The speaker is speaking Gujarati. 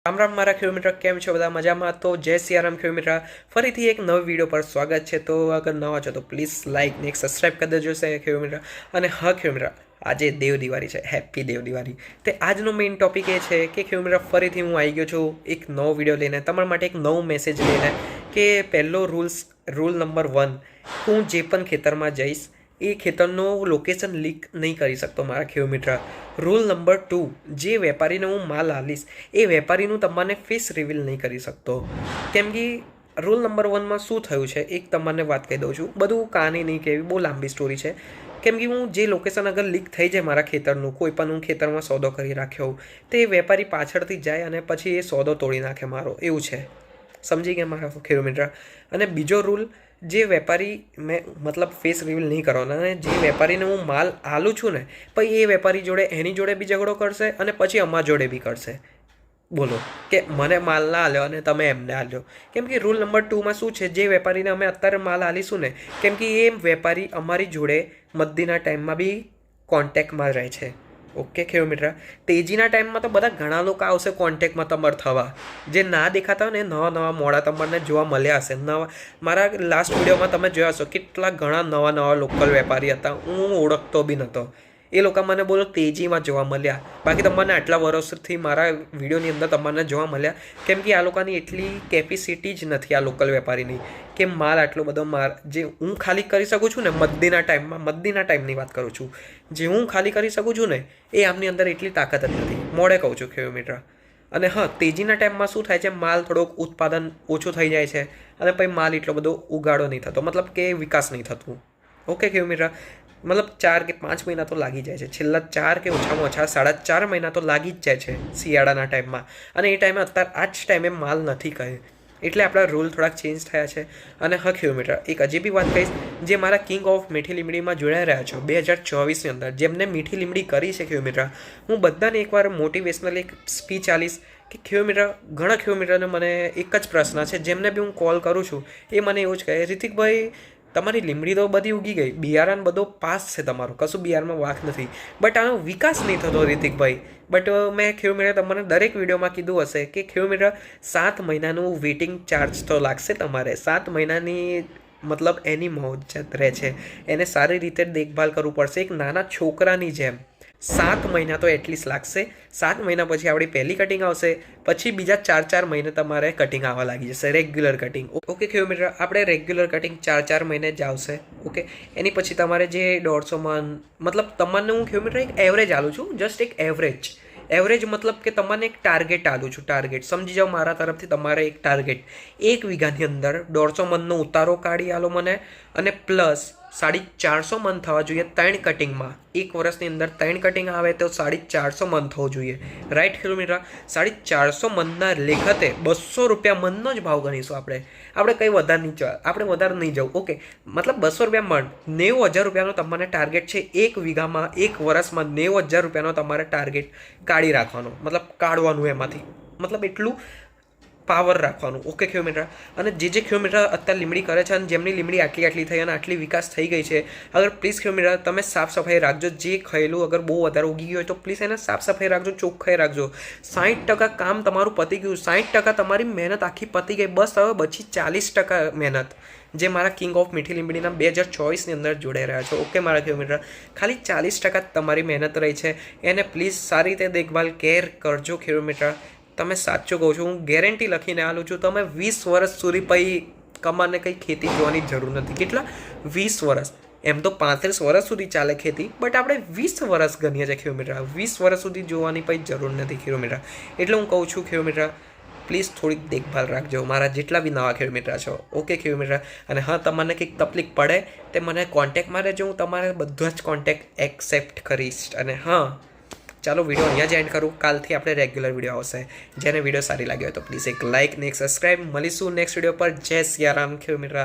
રામ રામ મારા ખેડૂત મિત્ર, કેમ છો બધા મજામાં? તો જય સિયારામ ખેડૂત મિત્ર, ફરીથી એક નવા વિડીયો પર સ્વાગત છે. તો અગર નવા છો તો પ્લીઝ લાઇક ને એક સબસ્ક્રાઈબ કરી દેજો ખેડૂત મિત્ર. અને હા ખેડૂત મિત્ર, આજે દેવ દિવાળી છે. હેપી દેવ દિવાળી. તે આજનો મેઇન ટોપિક એ છે કે ખેડૂત મિત્ર, ફરીથી હું આવી ગયો છું એક નવો વિડીયો લઈને, તમારા માટે એક નવો મેસેજ લઈને. કે પહેલો રૂલ નંબર 1, હું જે પણ ખેતરમાં જઈશ એ ખેતરનું લોકેશન લીક નહીં કરી શકતો મારા ખેડૂત મિત્ર. રૂલ નંબર 2, જે વેપારીને હું માલ આલીશ એ વેપારીનું તમને ફેસ રિવીલ નહીં કરી શકતો. કેમ કે રૂલ નંબર 1માં શું થયું છે એક તમને વાત કહી દઉં છું. બધું કહાની નહીં કહેવી, બહુ લાંબી સ્ટોરી છે. કેમ કે હું જે લોકેશન અગર લીક થઈ જાય મારા ખેતરનું, કોઈ પણ હું ખેતરમાં સોદો કરી રાખ્યો તો એ વેપારી પાછળથી જાય અને પછી એ સોદો તોડી નાખે મારો, એવું છે. સમજી ગયા મારા ખેડૂત મિત્ર? અને બીજો રૂલ, જે વેપારી મેં મતલબ ફેસ રિવીલ નહીં કરવાના, અને જે વેપારીને હું માલ આલું છું ને, પછી એ વેપારી જોડે એની જોડે બી ઝઘડો કરશે અને પછી અમારા જોડે બી કરશે. બોલો કે મને માલ ના આલ્યો અને તમે એમને આલ્યો. કેમ કે રૂલ નંબર 2માં શું છે, જે વેપારીને અમે અત્યારે માલ આલીશું ને, કેમ કે એ વેપારી અમારી જોડે મદ્દીના ટાઈમમાં બી કોન્ટેક્ટમાં રહે છે. ઓકે ખેડૂત મિત્ર, તેજીના ટાઈમમાં તો બધા ઘણા લોકો આવશે કોન્ટેક્ટમાં તમારે થવા, જે ના દેખાતા હોય ને નવા નવા મોડા તમને જોવા મળ્યા હશે. મારા લાસ્ટ વિડીયોમાં તમે જોયા હશો કેટલા ઘણા નવા લોકલ વેપારી હતા, હું ઓળખતો બી નહોતો. એ લોકો મને બોલો તેજીમાં જોવા મળ્યા. બાકી તમને આટલા વર્ષથી મારા વિડીયોની અંદર તમને જોવા મળ્યા, કેમ કે આ લોકોની એટલી કેપેસિટી જ નથી આ લોકલ વેપારીની કે માલ આટલો બધો જે હું ખાલી કરી શકું છું ને મદ્દીના ટાઈમની વાત કરું છું, જે હું ખાલી કરી શકું છું ને એ આમની અંદર એટલી તાકાત જ નથી. મોડે કહું છું ખેડૂત મિત્ર. અને હા, તેજીના ટાઈમમાં શું થાય છે, માલ થોડોક ઉત્પાદન ઓછું થઈ જાય છે અને પછી માલ એટલો બધો ઉગાડો નહીં થતો, મતલબ કે વિકાસ નહીં થતું. ઓકે ખેડૂત મિત્ર, મતલબ 4 કે 5 મહિના તો લાગી જાય છે. છેલ્લા 4 કે ઓછામાં ઓછા 4.5 મહિના તો લાગી જ જાય છે શિયાળાના ટાઈમમાં. અને એ ટાઈમે અત્યારે આ જ ટાઈમે માલ નથી કહે, એટલે આપણા રૂલ થોડાક ચેન્જ થયા છે. અને હા ખેડૂત મિત્ર, એક હજી બી વાત કહીશ, જે મારા કિંગ ઓફ મીઠી લીમડીમાં જોડાઈ રહ્યા છો 2024ની અંદર, જેમને મીઠી લીમડી કરી છે ખેડૂત મિત્ર, હું બધાને એકવાર મોટિવેશનલ એક સ્પીચ આલીશ. કે ખેડૂત મિત્ર, ઘણા ખેડૂત મિત્રને મને એક જ પ્રશ્ન છે, જેમને બી હું કોલ કરું છું એ મને એવું જ કહે, રિતિકભાઈ તમારી લીમડી તો બધી ઉગી ગઈ, બિયારણ બધો પાસ છે તમારું, કશું બિયારમાં વાંક નથી, બટ આનો વિકાસ નહીં થતો રિતિકભાઈ. બટ મેં ખેડૂત મિત્ર તમને દરેક વિડીયોમાં કીધું હશે કે ખેડૂત મિત્ર 7 મહિનાનું વેઇટિંગ ચાર્જ તો લાગશે તમારે. 7 મહિનાની મતલબ એની મોજ રહે છે, એને સારી રીતે દેખભાલ કરવું પડશે એક નાના છોકરાની જેમ. 7 મહિના તો એટલીસ્ટ લાગશે. 7 મહિના પછી આપણી પહેલી કટિંગ આવશે, પછી બીજા 4 મહિને તમારે કટિંગ આવવા લાગી જશે, રેગ્યુલર કટિંગ. ઓકે ખેડૂત મિત્ર, આપણે રેગ્યુલર કટિંગ 4 મહિને જ આવશે. ઓકે, એની પછી તમારે જે 150 મન, મતલબ તમને હું ખેડૂત મિત્ર એક એવરેજ આલું છું, જસ્ટ એક એવરેજ મતલબ કે તમને એક ટાર્ગેટ આલું છું. ટાર્ગેટ સમજી જાઓ મારા તરફથી, તમારે એક ટાર્ગેટ 1 વીઘાની અંદર 150 મનનો ઉતારો કાઢી આલો મને, અને પ્લસ 450 મન થવા જોઈએ 3 કટિંગમાં. 1 વર્ષની અંદર 3 કટિંગ આવે તો 450 મન થવું જોઈએ. રાઈટ ખેડૂત મિત્ર? 450 મનના લેખતે 200 રૂપિયા મનનો જ ભાવ ગણીશું આપણે કંઈ વધારે નહીં જવા, આપણે વધારે નહીં જવું. ઓકે, મતલબ 200 રૂપિયા મન, 90,000 રૂપિયાનો તમારે ટાર્ગેટ છે 1 વીઘામાં. 1 વર્ષમાં 90,000 રૂપિયાનો તમારે ટાર્ગેટ કાઢી રાખવાનો, મતલબ કાઢવાનું એમાંથી, મતલબ એટલું પાવર રાખવાનું. ઓકે ખેડૂત મિત્ર? અને જે ખેડૂત મિત્ર અત્યારે લીમડી કરે છે અને જેમની લીમડી આટલી થઈ અને આટલી વિકાસ થઈ ગઈ છે, અગર પ્લીઝ ખેડૂત મિત્ર તમે સાફ સફાઈ રાખજો. જે ખયેલું અગર બહુ વધારે ઉગી ગયું હોય તો પ્લીઝ એને સાફ સફાઈ રાખજો, ચોખ્ખાઈ રાખજો. 60% કામ તમારું પતી ગયું, 60% તમારી મહેનત આખી પતી ગઈ, બસ હવે બચી 40% મહેનત, જે મારા કિંગ ઓફ મીઠી લીમડીના 2024ની અંદર જોડાઈ રહ્યા છો. ઓકે મારા ખેડૂત મિત્ર, ખાલી 40% તમારી મહેનત રહી છે, એને પ્લીઝ સારી રીતે દેખભાલ કેર કરજો ખેડૂત મિત્ર. તમે સાચું કહું છો, હું ગેરંટી લખીને આલું છું. તમે 20 વર્ષ સુધી પછી કમાને કંઈ ખેતી જોવાની જરૂર નથી. કેટલા? 20 વર્ષ. એમ તો 35 વર્ષ સુધી ચાલે ખેતી, બટ આપણે 20 વર્ષ ગણીએ છીએ ખેડૂત મિત્ર. 20 વર્ષ સુધી જોવાની પછી જરૂર નથી ખેડૂત મિત્ર. એટલે હું કહું છું ખેડૂત મિત્ર, પ્લીઝ થોડીક દેખભાલ રાખજો મારા જેટલા બી નવા ખેડૂત મિત્ર છો. ઓકે ખેડૂત મિત્ર? અને હા, તમને કંઈક તકલીફ પડે તે મને કોન્ટેક્ટમાં રહેજો, હું તમારે બધા જ કોન્ટેક્ટ એક્સેપ્ટ કરીશ. અને હા, ચાલો વિડીયો અહીંયા જ એન્ડ કરું. કાલથી આપણે રેગ્યુલર વિડીયો આવશે. જેને વિડીયો સારી લાગ્યો હોય તો પ્લીઝ એક લાઇક ને એક સબસ્ક્રાઈબ. મળીશું નેક્સ્ટ વિડીયો પર. જય સિયારામ ખેડૂત મિત્ર.